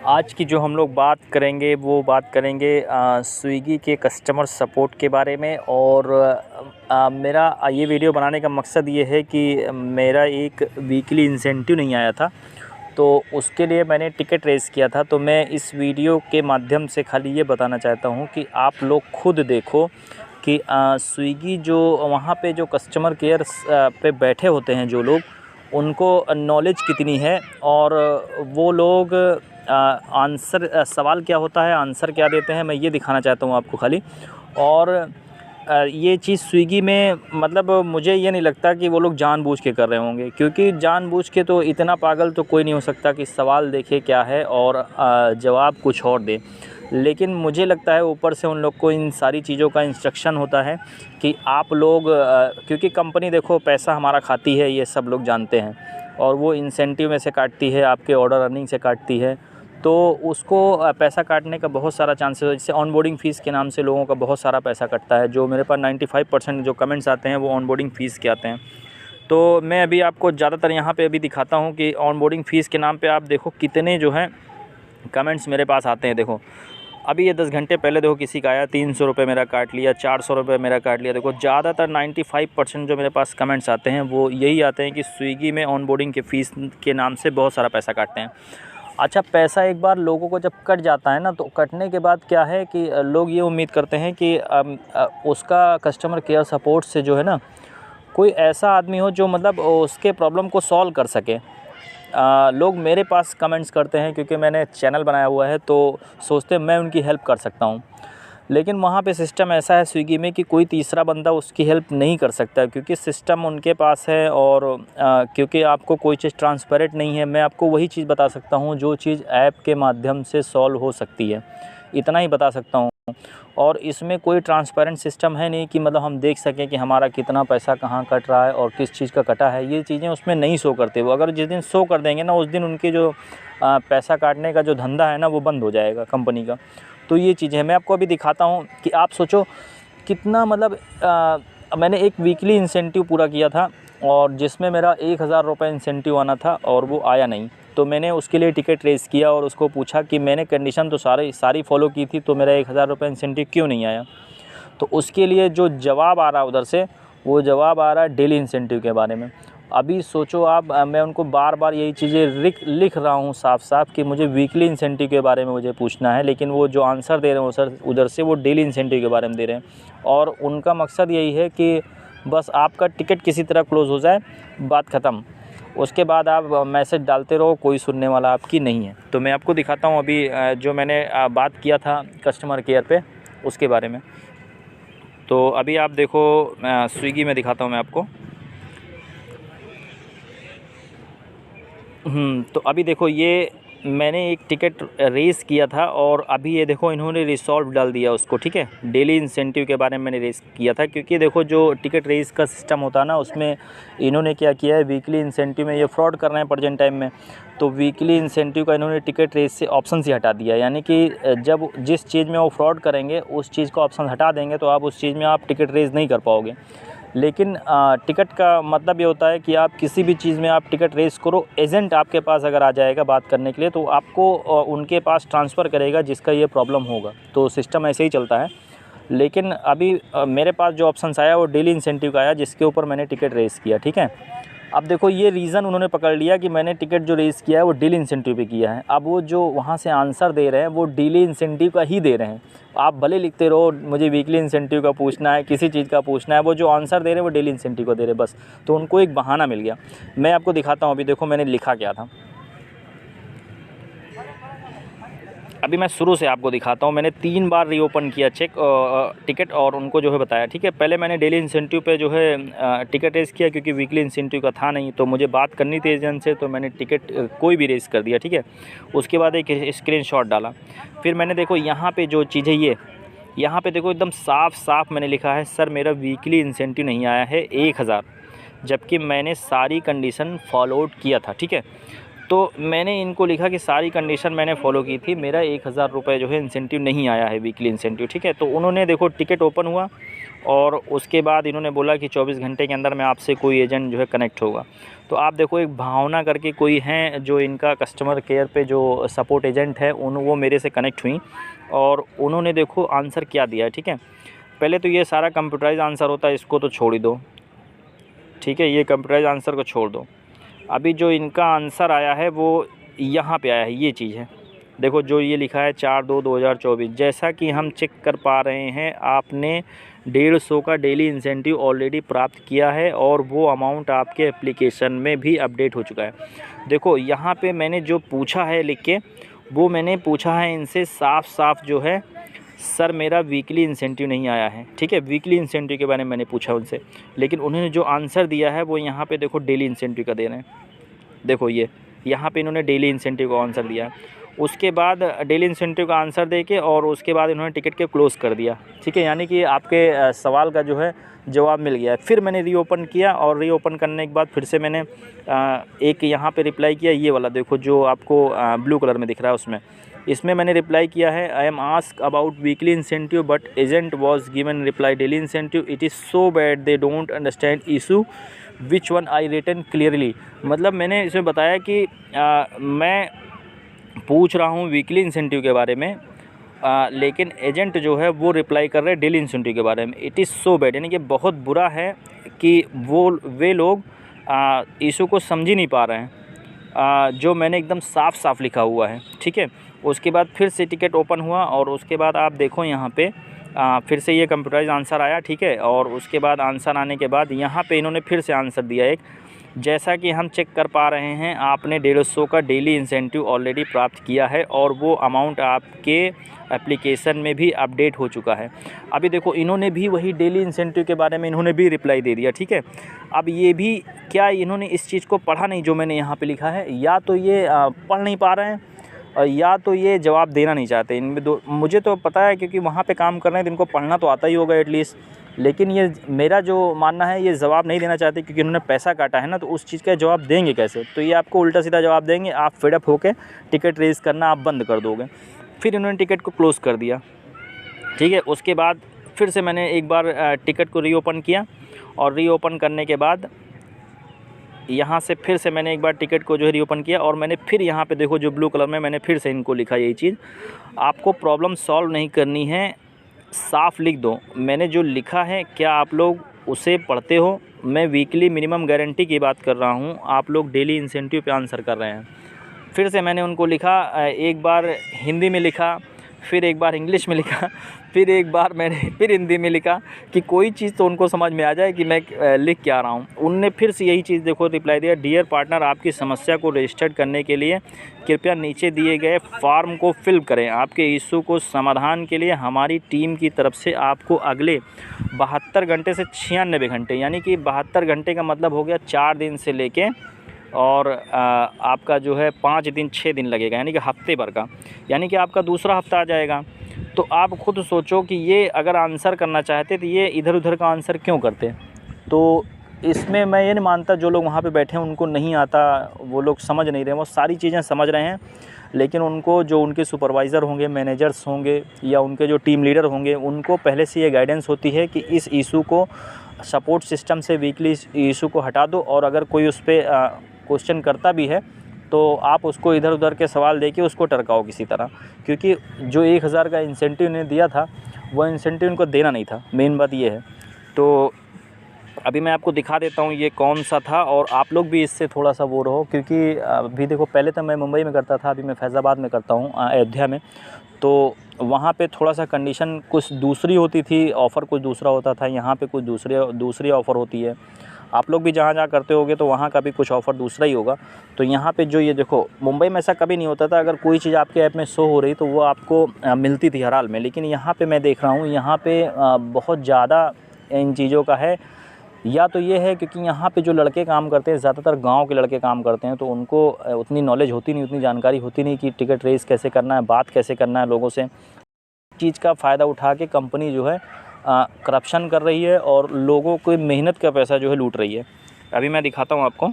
आज की जो हम लोग बात करेंगे वो बात करेंगे स्विगी के कस्टमर सपोर्ट के बारे में। और मेरा ये वीडियो बनाने का मकसद ये है कि मेरा एक वीकली इंसेंटिव नहीं आया था, तो उसके लिए मैंने टिकट रेज़ किया था। तो मैं इस वीडियो के माध्यम से खाली ये बताना चाहता हूँ कि आप लोग खुद देखो कि स्विगी जो वहाँ पे जो कस्टमर केयर पे बैठे होते हैं जो लोग, उनको नॉलेज कितनी है और वो लोग आंसर सवाल क्या होता है आंसर क्या देते हैं, मैं ये दिखाना चाहता हूँ आपको खाली। और ये चीज़ स्विगी में मतलब मुझे ये नहीं लगता कि वो लोग जानबूझ के कर रहे होंगे, क्योंकि जानबूझ के तो इतना पागल तो कोई नहीं हो सकता कि सवाल देखे क्या है और जवाब कुछ और दे। लेकिन मुझे लगता है ऊपर से उन लोग को इन सारी चीज़ों का इंस्ट्रक्शन होता है कि आप लोग क्योंकि कंपनी देखो पैसा हमारा खाती है, ये सब लोग जानते हैं, और वो इंसेंटिव में से काटती है, आपके ऑर्डर अर्निंग से काटती है, तो उसको पैसा काटने का बहुत सारा चांसेस है। जैसे ऑनबोर्डिंग फ़ीस के नाम से लोगों का बहुत सारा पैसा कटता है। जो मेरे पास 95% जो कमेंट्स आते हैं वो ऑनबोर्डिंग फ़ीस के आते हैं। तो मैं अभी आपको ज़्यादातर यहाँ पे अभी दिखाता हूँ कि ऑनबोर्डिंग फ़ीस के नाम पे आप देखो कितने जो हैं कमेंट्स मेरे पास आते हैं। देखो अभी ये 10 घंटे पहले देखो किसी का आया 300 रुपये मेरा काट लिया, 400 रुपये मेरा काट लिया। देखो ज़्यादातर 95% जो मेरे पास कमेंट्स आते हैं वो यही आते हैं कि स्विगी में ऑनबोर्डिंग के फ़ीस के नाम से बहुत सारा पैसा काटते हैं। अच्छा, पैसा एक बार लोगों को जब कट जाता है ना, तो कटने के बाद क्या है कि लोग ये उम्मीद करते हैं कि उसका कस्टमर केयर सपोर्ट से जो है ना, कोई ऐसा आदमी हो जो मतलब उसके प्रॉब्लम को सॉल्व कर सके। लोग मेरे पास कमेंट्स करते हैं क्योंकि मैंने चैनल बनाया हुआ है, तो सोचते हैं मैं उनकी हेल्प कर सकता हूँ। लेकिन वहाँ पे सिस्टम ऐसा है स्विगी में कि कोई तीसरा बंदा उसकी हेल्प नहीं कर सकता, क्योंकि सिस्टम उनके पास है। और क्योंकि आपको कोई चीज़ ट्रांसपेरेंट नहीं है, मैं आपको वही चीज़ बता सकता हूँ जो चीज़ ऐप के माध्यम से सॉल्व हो सकती है, इतना ही बता सकता हूँ। और इसमें कोई ट्रांसपेरेंट सिस्टम है नहीं कि मतलब हम देख सकें कि हमारा कितना पैसा कहाँ कट रहा है और किस चीज़ का कटा है। ये चीज़ें उसमें नहीं शो करते। वो अगर जिस दिन शो कर देंगे ना, उस दिन उनके जो पैसा काटने का जो धंधा है ना, वो बंद हो जाएगा कंपनी का। तो ये चीज़ें मैं आपको अभी दिखाता हूँ कि आप सोचो कितना मतलब मैंने एक वीकली इंसेंटिव पूरा किया था और जिसमें मेरा 1000 रुपये इंसेंटिव आना था और वो आया नहीं। तो मैंने उसके लिए टिकट रेज़ किया और उसको पूछा कि मैंने कंडीशन तो सारी फ़ॉलो की थी, तो मेरा 1000 रुपये इंसेंटिव क्यों नहीं आया। तो उसके लिए जो जवाब आ रहा है उधर से, वो जवाब आ रहा है डेली इंसेंटिव के बारे में। अभी सोचो आप, मैं उनको बार बार यही चीज़ें लिख रहा हूँ साफ साफ कि मुझे वीकली इंसेंटिव के बारे में मुझे पूछना है, लेकिन वो जो आंसर दे रहे हैं वो सर उधर से वो डेली इंसेंटिव के बारे में दे रहे हैं। और उनका मकसद यही है कि बस आपका टिकट किसी तरह क्लोज़ हो जाए, बात ख़त्म। उसके बाद आप मैसेज डालते रहो, कोई सुनने वाला आपकी नहीं है। तो मैं आपको दिखाता हूँ अभी जो मैंने बात किया था कस्टमर केयर पे, उसके बारे में। तो अभी आप देखो स्विगी में दिखाता हूँ मैं आपको। तो अभी देखो ये मैंने एक टिकट रेज़ किया था और अभी ये देखो इन्होंने रिसॉल्व डाल दिया उसको, ठीक है। डेली इंसेंटिव के बारे में मैंने रेज़ किया था, क्योंकि देखो जो टिकट रेज़ का सिस्टम होता है ना, उसमें इन्होंने क्या किया है, वीकली इंसेंटिव में ये फ्रॉड कर रहे हैं प्रेजेंट टाइम में। तो वीकली इंसेंटिव का इन्होंने टिकट रेज़ से ऑप्शन ही हटा दिया, यानी कि जब जिस चीज़ में वो फ्रॉड करेंगे उस चीज़ का ऑप्शन हटा देंगे तो आप उस चीज़ में आप टिकट रेज़ नहीं कर पाओगे। लेकिन टिकट का मतलब ये होता है कि आप किसी भी चीज़ में आप टिकट रेज़ करो, एजेंट आपके पास अगर आ जाएगा बात करने के लिए, तो आपको उनके पास ट्रांसफ़र करेगा जिसका ये प्रॉब्लम होगा। तो सिस्टम ऐसे ही चलता है। लेकिन अभी मेरे पास जो ऑप्शंस आया वो डेली इंसेंटिव का आया, जिसके ऊपर मैंने टिकट रेज़ किया, ठीक है। अब देखो ये रीज़न उन्होंने पकड़ लिया कि मैंने टिकट जो रेज़ किया है वो डेली इंसेंटिव पे किया है। अब वो जो वहाँ से आंसर दे रहे हैं वो डेली इंसेंटिव का ही दे रहे हैं। आप भले लिखते रहो मुझे वीकली इंसेंटिव का पूछना है, किसी चीज़ का पूछना है, वो जो आंसर दे रहे हैं वो डेली इंसेंटिव का दे रहे हैं बस। तो उनको एक बहाना मिल गया। मैं आपको दिखाता हूँ, अभी देखो मैंने लिखा क्या था। अभी मैं शुरू से आपको दिखाता हूँ। मैंने 3 बार रीओपन किया टिकट और उनको जो है बताया, ठीक है। पहले मैंने डेली इंसेंटिव पे जो है टिकट रेज़ किया, क्योंकि वीकली इंसेंटिव का था नहीं, तो मुझे बात करनी थी एजेंट से, तो मैंने टिकट कोई भी रेज़ कर दिया, ठीक है। उसके बाद एक स्क्रीनशॉट डाला। फिर मैंने देखो यहाँ पे जो चीज़ है, यहाँ पे देखो एकदम साफ साफ मैंने लिखा है, सर मेरा वीकली इंसेंटिव नहीं आया है 1000, जबकि मैंने सारी कंडीशन फॉलोड किया था, ठीक है। तो मैंने इनको लिखा कि सारी कंडीशन मैंने फॉलो की थी, मेरा 1000 रुपये जो है इंसेंटिव नहीं आया है, वीकली इंसेंटिव, ठीक है। तो उन्होंने देखो टिकट ओपन हुआ और उसके बाद इन्होंने बोला कि 24 घंटे के अंदर में आपसे कोई एजेंट जो है कनेक्ट होगा। तो आप देखो, एक भावना करके कोई हैं जो इनका कस्टमर केयर पे जो सपोर्ट एजेंट है, वो मेरे से कनेक्ट हुई और उन्होंने देखो आंसर क्या दिया है, ठीक है। पहले तो ये सारा कंप्यूटराइज आंसर होता है, इसको तो छोड़ ही दो, ठीक है, ये कंप्यूटराइज आंसर को छोड़ दो। अभी जो इनका आंसर आया है वो यहाँ पे आया है, ये चीज़ है, देखो जो ये लिखा है 4/2/2024। जैसा कि हम चेक कर पा रहे हैं, आपने 150 का डेली इंसेंटिव ऑलरेडी प्राप्त किया है और वो अमाउंट आपके एप्लीकेशन में भी अपडेट हो चुका है। देखो यहाँ पे मैंने जो पूछा है लिख के, वो मैंने पूछा है इनसे साफ साफ जो है, सर मेरा वीकली इंसेंटिव नहीं आया है, ठीक है, वीकली इंसेंटिव के बारे में मैंने पूछा उनसे, लेकिन उन्होंने जो आंसर दिया है वो यहाँ पे देखो डेली इंसेंटिव का दे रहे हैं। देखो ये यहाँ पे इन्होंने डेली इंसेंटिव का आंसर दिया है। उसके बाद डेली इंसेंटिव का आंसर देके और उसके बाद इन्होंने टिकट के क्लोज़ कर दिया, ठीक है, यानी कि आपके सवाल का जो है जवाब मिल गया है। फिर मैंने रीओपन किया और रीओपन करने के बाद फिर से मैंने एक यहाँ पे रिप्लाई किया, ये वाला देखो जो आपको ब्लू कलर में दिख रहा है, उसमें इसमें मैंने रिप्लाई किया है, I am ask about weekly incentive but agent was given reply daily incentive, it is so bad they don't understand issue which one I written clearly. मतलब मैंने इसमें बताया कि मैं पूछ रहा हूँ वीकली इंसेंटिव के बारे में, लेकिन एजेंट जो है वो रिप्लाई कर रहे हैं डेली इंसेंटिव के बारे में। इट इज़ सो बैड, यानी कि बहुत बुरा है कि वे लोग इशू को समझ ही नहीं पा रहे हैं, जो मैंने एकदम साफ साफ लिखा हुआ है, ठीक है। उसके बाद फिर से टिकट ओपन हुआ और उसके बाद आप देखो यहाँ पे फिर से ये कंप्यूटराइज आंसर आया, ठीक है। और उसके बाद आंसर आने के बाद यहाँ पे इन्होंने फिर से आंसर दिया एक, जैसा कि हम चेक कर पा रहे हैं, आपने 150 का डेली इंसेंटिव ऑलरेडी प्राप्त किया है और वो अमाउंट आपके एप्लीकेशन में भी अपडेट हो चुका है। अभी देखो इन्होंने भी वही डेली इंसेंटिव के बारे में इन्होंने भी रिप्लाई दे दिया, ठीक है। अब ये भी क्या इन्होंने इस चीज़ को पढ़ा नहीं जो मैंने यहाँ पे लिखा है, या तो ये पढ़ नहीं पा रहे हैं या तो ये जवाब देना नहीं चाहते। इनमें दो, मुझे तो पता है क्योंकि वहाँ पे काम कर रहे हैं तो इनको पढ़ना तो आता ही होगा एटलीस्ट, लेकिन ये मेरा जो मानना है ये जवाब नहीं देना चाहते क्योंकि उन्होंने पैसा काटा है ना, तो उस चीज़ का जवाब देंगे कैसे। तो ये आपको उल्टा सीधा जवाब देंगे, आप फेडअप होकर टिकट रेज़ करना आप बंद कर दोगे। फिर इन्होंने टिकट को क्लोज़ कर दिया, ठीक है। उसके बाद फिर से मैंने एक बार टिकट को रीओपन किया और रीओपन करने के बाद यहाँ से फिर से मैंने एक बार टिकट को जो है रीओपन किया और मैंने फिर यहाँ पे देखो जो ब्लू कलर में मैंने फिर से इनको लिखा यही चीज़, आपको प्रॉब्लम सॉल्व नहीं करनी है, साफ लिख दो। मैंने जो लिखा है क्या आप लोग उसे पढ़ते हो? मैं वीकली मिनिमम गारंटी की बात कर रहा हूँ, आप लोग डेली इंसेंटिव पे आंसर कर रहे हैं। फिर से मैंने उनको लिखा, एक बार हिंदी में लिखा, फिर एक बार इंग्लिश में लिखा, फिर एक बार मैंने फिर हिंदी में लिखा कि कोई चीज़ तो उनको समझ में आ जाए कि मैं लिख क्या रहा हूँ। उनने फिर से यही चीज़ देखो रिप्लाई दिया, डियर पार्टनर, आपकी समस्या को रजिस्टर्ड करने के लिए कृपया नीचे दिए गए फॉर्म को फिल करें। आपके इशू को समाधान के लिए हमारी टीम की तरफ से आपको अगले 72 घंटे से 96 घंटे, यानी कि 72 घंटे का मतलब हो गया 4 दिन से लेके और आपका जो है 5 दिन 6 दिन लगेगा, यानी कि हफ्ते भर का, यानी कि आपका दूसरा हफ्ता आ जाएगा। तो आप खुद सोचो कि ये अगर आंसर करना चाहते तो ये इधर उधर का आंसर क्यों करते। तो इसमें मैं ये नहीं मानता जो लोग वहाँ पे बैठे हैं उनको नहीं आता, वो लोग समझ नहीं रहे, वो सारी चीज़ें समझ रहे हैं, लेकिन उनको जो उनके सुपरवाइज़र होंगे, मैनेजर्स होंगे या उनके जो टीम लीडर होंगे, उनको पहले से ये गाइडेंस होती है कि इस इशू को सपोर्ट सिस्टम से वीकली इशू को हटा दो, और अगर कोई उस पर क्वेश्चन करता भी है तो आप उसको इधर उधर के सवाल देके उसको टरकाओ किसी तरह, क्योंकि जो 1000 का इंसेंटिव इन्हें दिया था वो इंसेंटिव इनको देना नहीं था, मेन बात ये है। तो अभी मैं आपको दिखा देता हूँ ये कौन सा था, और आप लोग भी इससे थोड़ा सा वो रहो, क्योंकि अभी देखो पहले तो मैं मुंबई में करता था, अभी मैं फैज़ाबाद में करता हूँ, अयोध्या में। तो वहाँ पे थोड़ा सा कंडीशन कुछ दूसरी होती थी, ऑफ़र कुछ दूसरा होता था, यहाँ पे कुछ दूसरी ऑफ़र होती है। आप लोग भी जहाँ करते होगे तो वहाँ का भी कुछ ऑफ़र दूसरा ही होगा। तो यहाँ पे जो ये देखो, मुंबई में ऐसा कभी नहीं होता था, अगर कोई चीज़ आपके ऐप में शो हो रही तो वो आपको मिलती थी हर हाल में, लेकिन यहाँ पे मैं देख रहा हूँ यहाँ पे बहुत ज़्यादा इन चीज़ों का है। या तो ये है क्योंकि यहाँ पे जो लड़के काम करते हैं ज़्यादातर गांव के लड़के काम करते हैं, तो उनको उतनी नॉलेज होती नहीं, उतनी जानकारी होती नहीं कि टिकट रेस कैसे करना है, बात कैसे करना है लोगों से। चीज़ का फ़ायदा उठा के कंपनी जो है करप्शन कर रही है और लोगों को मेहनत का पैसा जो है लूट रही है। अभी मैं दिखाता हूँ आपको,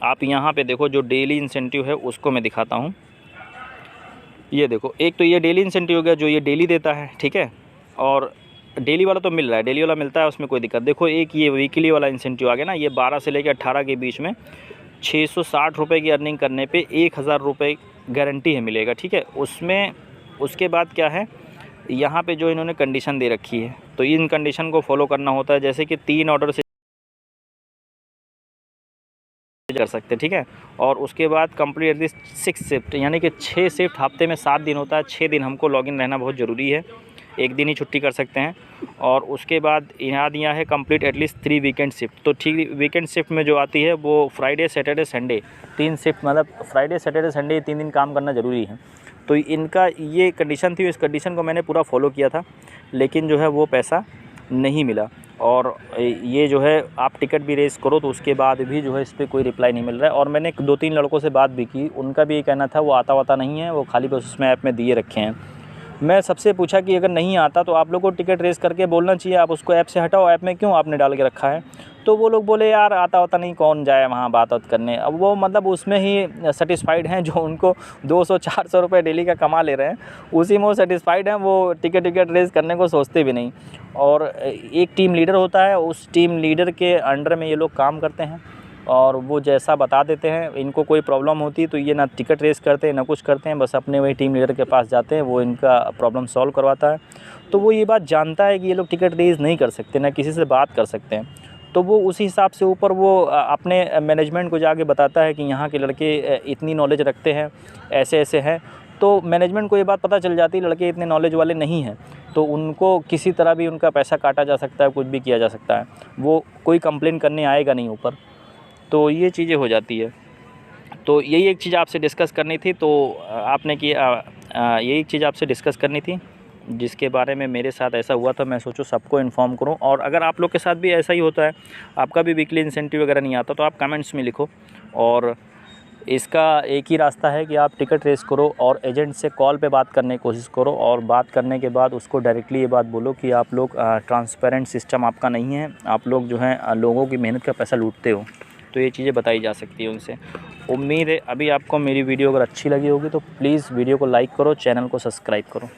आप यहाँ पे देखो, जो डेली इंसेंटिव है उसको मैं दिखाता हूँ। ये देखो, एक तो ये डेली इंसेंटिव हो गया जो ये डेली देता है, ठीक है, और डेली वाला तो मिल रहा है, डेली वाला मिलता है, उसमें कोई दिक्कत। देखो एक ये वीकली वाला इंसेंटिव आ गया ना, ये 12 से लेकर 18 के बीच में 660 रुपये की अर्निंग करने पे 1000 रुपये गारंटी है मिलेगा, ठीक है। उसमें उसके बाद क्या है, यहाँ पे जो इन्होंने कंडीशन दे रखी है, तो इन कंडीशन को फॉलो करना होता है। जैसे कि 3 ऑर्डर से कर सकते हैं, ठीक है। और उसके बाद कंप्लीट एटलीस्ट 6 शिफ्ट, यानी कि 6 शिफ्ट हफ्ते में 7 दिन होता है, 6 दिन हमको लॉगिन रहना बहुत ज़रूरी है, एक दिन ही छुट्टी कर सकते हैं। और उसके बाद यहाँ दिया है कंप्लीट एटलीस्ट 3 वीकेंड शिफ्ट। तो ठीक, वीकेंड शिफ्ट में जो आती है वो फ्राइडे सैटरडे संडे, 3 शिफ्ट, मतलब फ्राइडे सैटरडे संडे 3 दिन काम करना ज़रूरी है। तो इनका ये कंडीशन थी, इस कंडीशन को मैंने पूरा फॉलो किया था, लेकिन जो है वो पैसा नहीं मिला। और ये जो है आप टिकट भी रेस करो तो उसके बाद भी जो है इस पर कोई रिप्लाई नहीं मिल रहा है। और मैंने 2-3 लड़कों से बात भी की, उनका भी ये कहना था वो आता वाता नहीं है, वो खाली बस उसमें ऐप में दिए रखे हैं। मैं सबसे पूछा कि अगर नहीं आता तो आप लोग को टिकट रेस करके बोलना चाहिए, आप उसको ऐप से हटाओ, ऐप में क्यों आपने डाल के रखा है। तो वो लोग बोले यार आता होता नहीं, कौन जाए वहाँ बात करने। अब वो मतलब उसमें ही सेटिस्फाइड हैं, जो उनको 200-400 रुपये डेली का कमा ले रहे हैं, उसी में वो सेटिस्फाइड हैं, वो टिकट रेस करने को सोचते भी नहीं। और एक टीम लीडर होता है, उस टीम लीडर के अंडर में ये लोग काम करते हैं और वो जैसा बता देते हैं। इनको कोई प्रॉब्लम होती तो ये ना टिकट रेस करते हैं ना कुछ करते हैं, बस अपने वही टीम लीडर के पास जाते हैं, वो इनका प्रॉब्लम सॉल्व करवाता है। तो वो ये बात जानता है कि ये लोग टिकट रेस नहीं कर सकते, ना किसी से बात कर सकते हैं। तो वो उसी हिसाब से ऊपर वो अपने मैनेजमेंट को जाके बताता है कि यहाँ के लड़के इतनी नॉलेज रखते हैं, ऐसे ऐसे हैं। तो मैनेजमेंट को ये बात पता चल जाती है लड़के इतने नॉलेज वाले नहीं हैं, तो उनको किसी तरह भी उनका पैसा काटा जा सकता है, कुछ भी किया जा सकता है, वो कोई कंप्लेन करने आएगा नहीं ऊपर। तो ये चीज़ें हो जाती है। तो यही एक चीज़ आपसे डिस्कस करनी थी, तो आपने कि यही चीज़ आपसे डिस्कस करनी थी जिसके बारे में मेरे साथ ऐसा हुआ था। मैं सोचूं सबको इन्फॉर्म करूं। और अगर आप लोग के साथ भी ऐसा ही होता है, आपका भी वीकली इंसेंटिव वगैरह नहीं आता, तो आप कमेंट्स में लिखो। और इसका एक ही रास्ता है कि आप टिकट रेस करो और एजेंट से कॉल पे बात करने की कोशिश करो, और बात करने के बाद उसको डायरेक्टली ये बात बोलो कि आप लोग ट्रांसपेरेंट सिस्टम आपका नहीं है, आप लोग जो है लोगों की मेहनत का पैसा लूटते हो। तो ये चीज़ें बताई जा सकती है उनसे। उम्मीद है अभी आपको मेरी वीडियो अगर अच्छी लगी होगी तो प्लीज़ वीडियो को लाइक करो, चैनल को सब्सक्राइब करो।